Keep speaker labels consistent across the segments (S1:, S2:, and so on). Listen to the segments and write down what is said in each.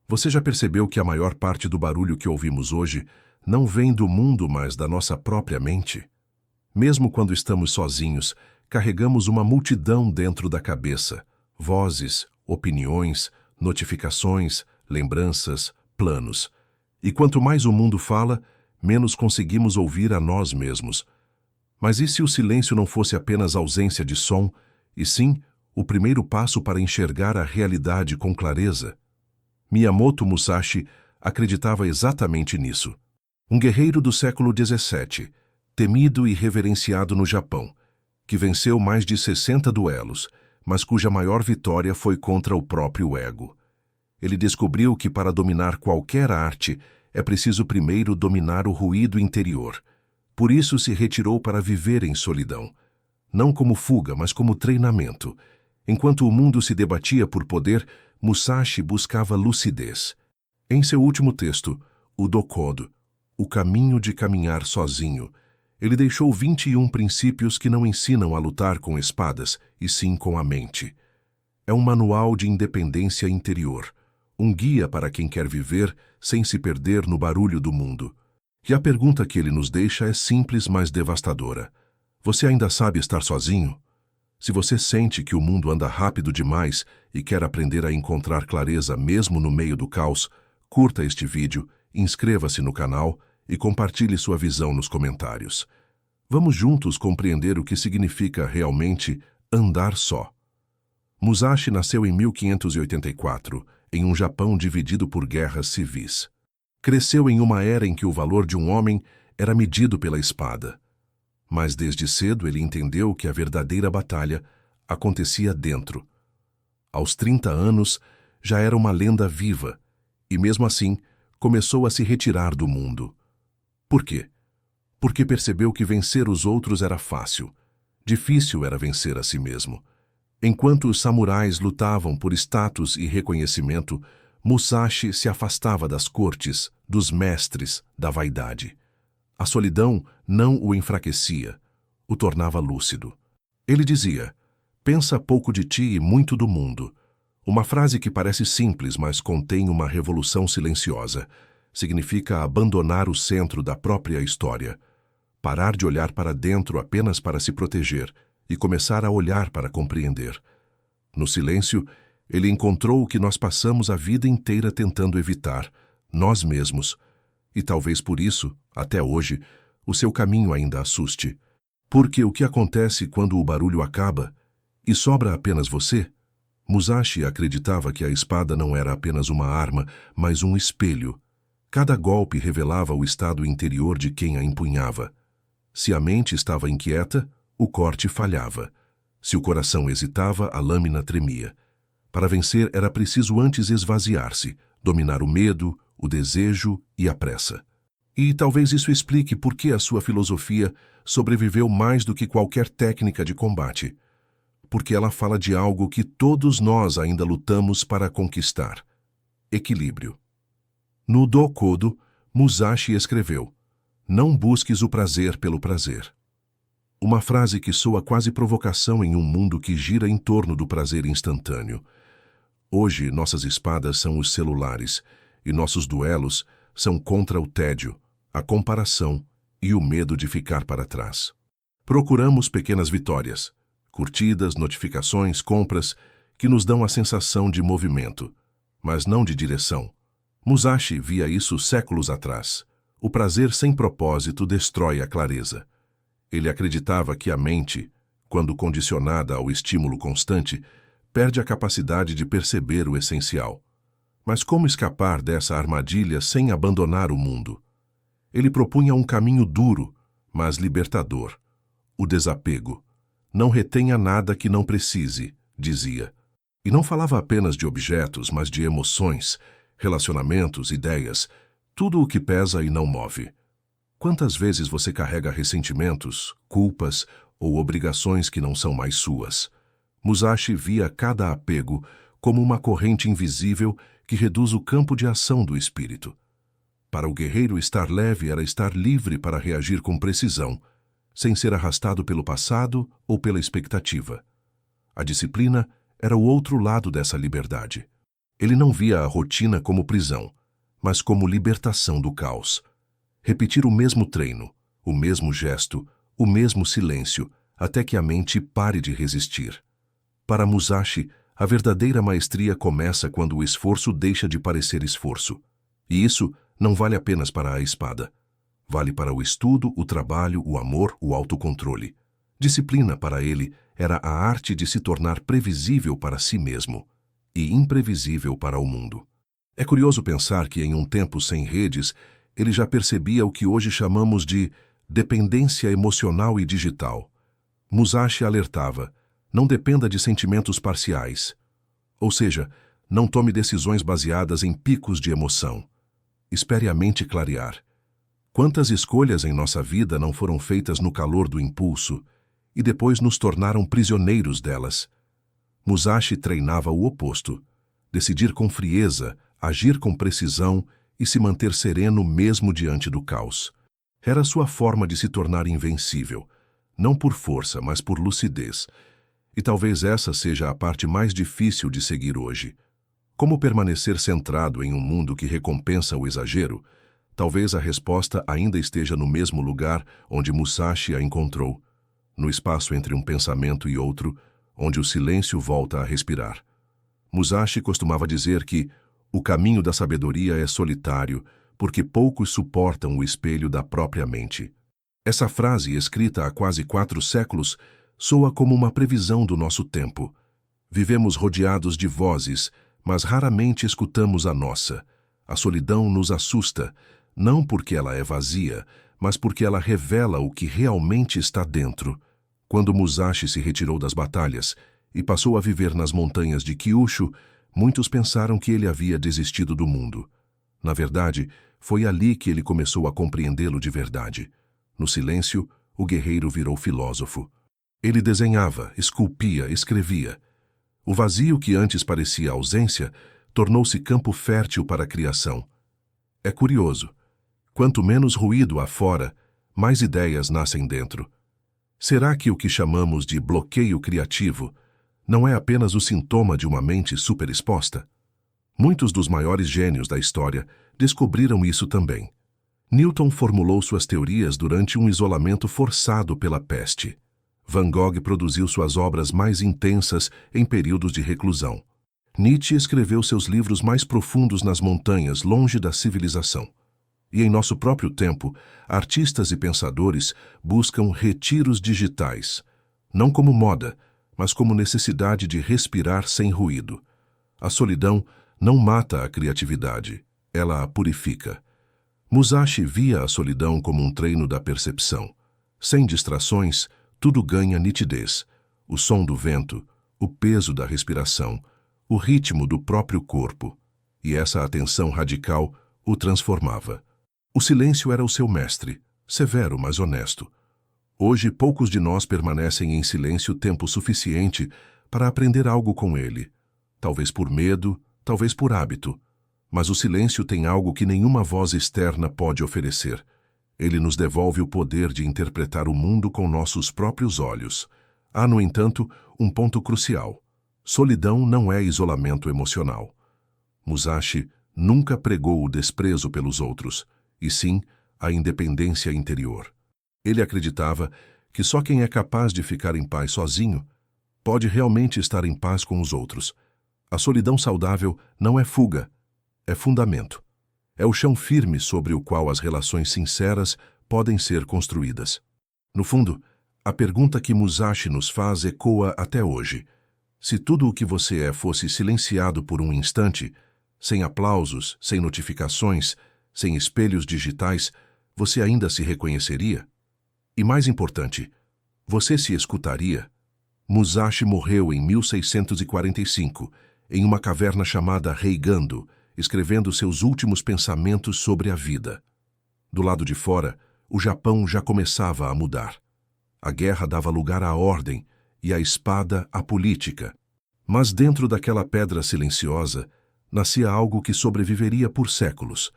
S1: Você já percebeu que a maior parte do barulho que ouvimos hoje não vem do mundo, mas da nossa própria mente? Mesmo quando estamos sozinhos, carregamos uma multidão dentro da cabeça: vozes, opiniões, notificações, lembranças, planos. E quanto mais o mundo fala, menos conseguimos ouvir a nós mesmos. Mas e se o silêncio não fosse apenas ausência de som, e sim o primeiro passo para enxergar a realidade com clareza? Miyamoto Musashi acreditava exatamente nisso. Um guerreiro do século XVII, temido e reverenciado no Japão, que venceu mais de 60 duelos, mas cuja maior vitória foi contra o próprio ego. Ele descobriu que para dominar qualquer arte é preciso primeiro dominar o ruído interior. Por isso se retirou para viver em solidão, não como fuga, mas como treinamento. Enquanto o mundo se debatia por poder, Musashi buscava lucidez. Em seu último texto, o Dokodo, O Caminho de Caminhar Sozinho, ele deixou 21 princípios que não ensinam a lutar com espadas, e sim com a mente. É um manual de independência interior, um guia para quem quer viver sem se perder no barulho do mundo. E a pergunta que ele nos deixa é simples, mas devastadora. Você ainda sabe estar sozinho? Se você sente que o mundo anda rápido demais e quer aprender a encontrar clareza mesmo no meio do caos, curta este vídeo, inscreva-se no canal e compartilhe sua visão nos comentários. Vamos juntos compreender o que significa realmente andar só. Musashi nasceu em 1584, em um Japão dividido por guerras civis. Cresceu em uma era em que o valor de um homem era medido pela espada. Mas desde cedo ele entendeu que a verdadeira batalha acontecia dentro. Aos 30 anos, já era uma lenda viva, e mesmo assim, começou a se retirar do mundo. Por quê? Porque percebeu que vencer os outros era fácil. Difícil era vencer a si mesmo. Enquanto os samurais lutavam por status e reconhecimento, Musashi se afastava das cortes, dos mestres, da vaidade. A solidão não o enfraquecia, o tornava lúcido. Ele dizia: pensa pouco de ti e muito do mundo. Uma frase que parece simples, mas contém uma revolução silenciosa. Significa abandonar o centro da própria história. Parar de olhar para dentro apenas para se proteger e começar a olhar para compreender. No silêncio, ele encontrou o que nós passamos a vida inteira tentando evitar, nós mesmos. E talvez por isso, até hoje, o seu caminho ainda assuste. Porque o que acontece quando o barulho acaba e sobra apenas você? Musashi acreditava que a espada não era apenas uma arma, mas um espelho. Cada golpe revelava o estado interior de quem a empunhava. Se a mente estava inquieta, o corte falhava. Se o coração hesitava, a lâmina tremia. Para vencer era preciso antes esvaziar-se, dominar o medo, o desejo e a pressa. E talvez isso explique por que a sua filosofia sobreviveu mais do que qualquer técnica de combate. Porque ela fala de algo que todos nós ainda lutamos para conquistar: equilíbrio. No Dokodo, Musashi escreveu: não busques o prazer pelo prazer. Uma frase que soa quase provocação em um mundo que gira em torno do prazer instantâneo. Hoje, nossas espadas são os celulares, e nossos duelos são contra o tédio, a comparação e o medo de ficar para trás. Procuramos pequenas vitórias, curtidas, notificações, compras, que nos dão a sensação de movimento, mas não de direção. Musashi via isso séculos atrás. O prazer sem propósito destrói a clareza. Ele acreditava que a mente, quando condicionada ao estímulo constante, perde a capacidade de perceber o essencial. Mas como escapar dessa armadilha sem abandonar o mundo? Ele propunha um caminho duro, mas libertador: o desapego. Não retenha nada que não precise, dizia. E não falava apenas de objetos, mas de emoções, relacionamentos, ideias, tudo o que pesa e não move. Quantas vezes você carrega ressentimentos, culpas ou obrigações que não são mais suas? Musashi via cada apego como uma corrente invisível que reduz o campo de ação do espírito. Para o guerreiro, estar leve era estar livre para reagir com precisão, sem ser arrastado pelo passado ou pela expectativa. A disciplina era o outro lado dessa liberdade. Ele não via a rotina como prisão, mas como libertação do caos. Repetir o mesmo treino, o mesmo gesto, o mesmo silêncio, até que a mente pare de resistir. Para Musashi, a verdadeira maestria começa quando o esforço deixa de parecer esforço. E isso não vale apenas para a espada. Vale para o estudo, o trabalho, o amor, o autocontrole. Disciplina, para ele, era a arte de se tornar previsível para si mesmo e imprevisível para o mundo. É curioso pensar que, em um tempo sem redes, ele já percebia o que hoje chamamos de dependência emocional e digital. Musashi alertava: não dependa de sentimentos parciais. Ou seja, não tome decisões baseadas em picos de emoção. Espere a mente clarear. Quantas escolhas em nossa vida não foram feitas no calor do impulso e depois nos tornaram prisioneiros delas? Musashi treinava o oposto: decidir com frieza, agir com precisão e se manter sereno mesmo diante do caos. Era sua forma de se tornar invencível, não por força, mas por lucidez. E talvez essa seja a parte mais difícil de seguir hoje. Como permanecer centrado em um mundo que recompensa o exagero? Talvez a resposta ainda esteja no mesmo lugar onde Musashi a encontrou, no espaço entre um pensamento e outro, onde o silêncio volta a respirar. Musashi costumava dizer que o caminho da sabedoria é solitário, porque poucos suportam o espelho da própria mente. Essa frase, escrita há quase 4 séculos, soa como uma previsão do nosso tempo. Vivemos rodeados de vozes, mas raramente escutamos a nossa. A solidão nos assusta, não porque ela é vazia, mas porque ela revela o que realmente está dentro. Quando Musashi se retirou das batalhas e passou a viver nas montanhas de Kyushu, muitos pensaram que ele havia desistido do mundo. Na verdade, foi ali que ele começou a compreendê-lo de verdade. No silêncio, o guerreiro virou filósofo. Ele desenhava, esculpia, escrevia. O vazio que antes parecia ausência tornou-se campo fértil para a criação. É curioso. Quanto menos ruído há fora, mais ideias nascem dentro. Será que o que chamamos de bloqueio criativo não é apenas o sintoma de uma mente superexposta? Muitos dos maiores gênios da história descobriram isso também. Newton formulou suas teorias durante um isolamento forçado pela peste. Van Gogh produziu suas obras mais intensas em períodos de reclusão. Nietzsche escreveu seus livros mais profundos nas montanhas, longe da civilização. E em nosso próprio tempo, artistas e pensadores buscam retiros digitais, não como moda, mas como necessidade de respirar sem ruído. A solidão não mata a criatividade, ela a purifica. Musashi via a solidão como um treino da percepção. Sem distrações, tudo ganha nitidez: o som do vento, o peso da respiração, o ritmo do próprio corpo. E essa atenção radical o transformava. O silêncio era o seu mestre, severo, mas honesto. Hoje, poucos de nós permanecem em silêncio tempo suficiente para aprender algo com ele. Talvez por medo, talvez por hábito. Mas o silêncio tem algo que nenhuma voz externa pode oferecer. Ele nos devolve o poder de interpretar o mundo com nossos próprios olhos. Há, no entanto, um ponto crucial. Solidão não é isolamento emocional. Musashi nunca pregou o desprezo pelos outros, e sim a independência interior. Ele acreditava que só quem é capaz de ficar em paz sozinho pode realmente estar em paz com os outros. A solidão saudável não é fuga, é fundamento. É o chão firme sobre o qual as relações sinceras podem ser construídas. No fundo, a pergunta que Musashi nos faz ecoa até hoje. Se tudo o que você é fosse silenciado por um instante, sem aplausos, sem notificações, sem espelhos digitais, você ainda se reconheceria? E mais importante, você se escutaria? Musashi morreu em 1645, em uma caverna chamada Reigando, escrevendo seus últimos pensamentos sobre a vida. Do lado de fora, o Japão já começava a mudar. A guerra dava lugar à ordem e a espada à política. Mas dentro daquela pedra silenciosa, nascia algo que sobreviveria por séculos,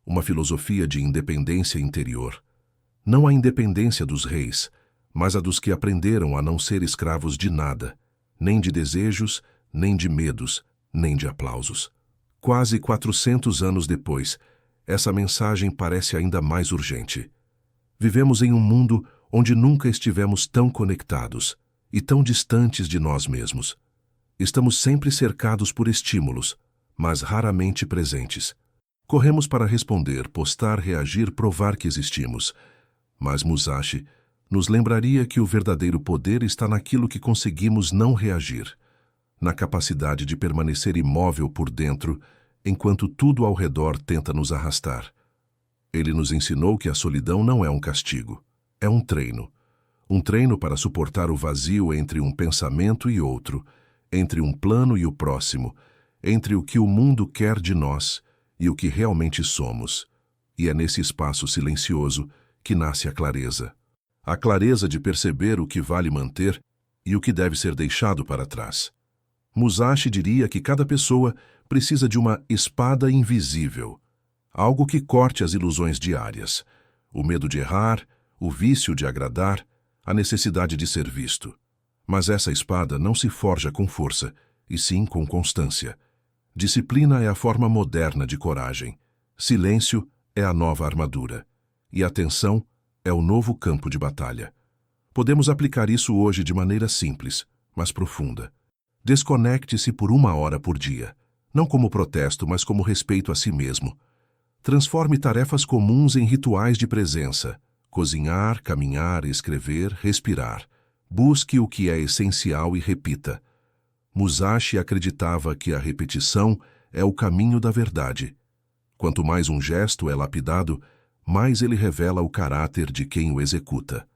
S1: uma filosofia de independência interior. Não a independência dos reis, mas a dos que aprenderam a não ser escravos de nada, nem de desejos, nem de medos, nem de aplausos. Quase 400 anos depois, essa mensagem parece ainda mais urgente. Vivemos em um mundo onde nunca estivemos tão conectados e tão distantes de nós mesmos. Estamos sempre cercados por estímulos, mas raramente presentes. Corremos para responder, postar, reagir, provar que existimos. Mas Musashi nos lembraria que o verdadeiro poder está naquilo que conseguimos não reagir, na capacidade de permanecer imóvel por dentro, enquanto tudo ao redor tenta nos arrastar. Ele nos ensinou que a solidão não é um castigo, é um treino. Um treino para suportar o vazio entre um pensamento e outro, entre um plano e o próximo, entre o que o mundo quer de nós e o que realmente somos. E é nesse espaço silencioso que nasce a clareza. A clareza de perceber o que vale manter e o que deve ser deixado para trás. Musashi diria que cada pessoa precisa de uma espada invisível, algo que corte as ilusões diárias, o medo de errar, o vício de agradar, a necessidade de ser visto. Mas essa espada não se forja com força, e sim com constância. Disciplina é a forma moderna de coragem. Silêncio é a nova armadura. E atenção é o novo campo de batalha. Podemos aplicar isso hoje de maneira simples, mas profunda. Desconecte-se por 1 hora por dia, não como protesto, mas como respeito a si mesmo. Transforme tarefas comuns em rituais de presença. Cozinhar, caminhar, escrever, respirar. Busque o que é essencial e repita. Musashi acreditava que a repetição é o caminho da verdade. Quanto mais um gesto é lapidado, mais ele revela o caráter de quem o executa.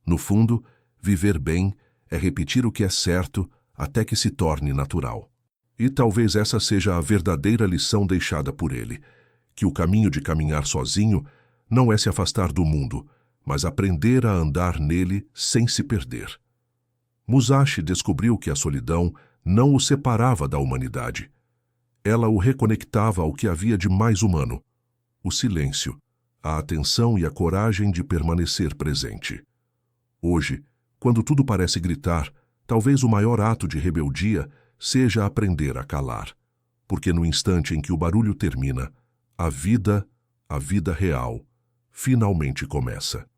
S1: No fundo, viver bem é repetir o que é certo até que se torne natural. E talvez essa seja a verdadeira lição deixada por ele, que o caminho de caminhar sozinho não é se afastar do mundo, mas aprender a andar nele sem se perder. Musashi descobriu que a solidão não o separava da humanidade. Ela o reconectava ao que havia de mais humano: o silêncio, a atenção e a coragem de permanecer presente. Hoje, quando tudo parece gritar, talvez o maior ato de rebeldia seja aprender a calar, porque no instante em que o barulho termina, a vida real, finalmente começa.